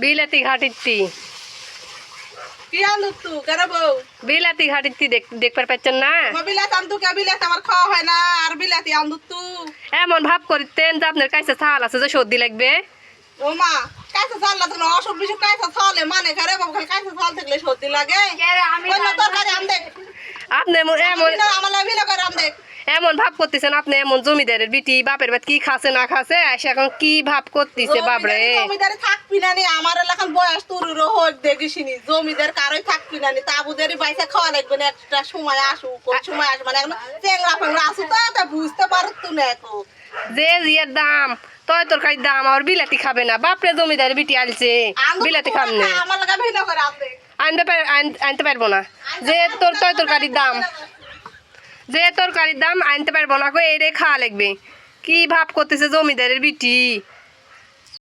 বিলাতি ঘাটিতি কি আনু তু করে বউ বিলাতি ঘাটিতি দেখবার পাচ্ছেন না বিলাতি আনতু কে বিলাতি আমার খাওয়া হয় না আর বিলাতি আনু তু এমন ভাব করতেন যে আপনার কাছে ছাল আছে যে সর্দি লাগবে ও মা কাছে চাল না তো অসুখ বিসুখ কাছে চলে মানে করে বউ খালি কাছে চাল থাকলে সর্দি লাগে অন্য তরকারি আন দে আপনি এমন আমার ভিলা করে আন দে এমন ভাব করতেছেন আপনি এমন জমিদারের বিটি বাপের বাদ কি খাসে না খাসে এসে এখন কি ভাব করতেছে বাপরে জমিদারে থাকবি না নি আমার এলাকার বয়স তুরুরও হোক দেখিসনি জমিদার কারোই থাকবি না নি তাবুদেরই বাইসা খাওয়া লাগবে না একটা সময় আসুক কোন সময় আসবে না এখন চেংড়া ফেংড়া আসু তো তা বুঝতে পারত না এখন যে জিয়ার দাম তয় তরকারির দাম আর বিলাতি খাবে না বাপরে জমিদারের বিটি আলছে বিলাতি খাবে না আমার লাগা ভিন্ন করে আনতে আনতে পারবো না যে তোর তয় তরকারির দাম যে তরকারির দাম আনতে পারবো না কো এরে খাওয়া লাগবে কি ভাব করতেছে জমিদারের বিটি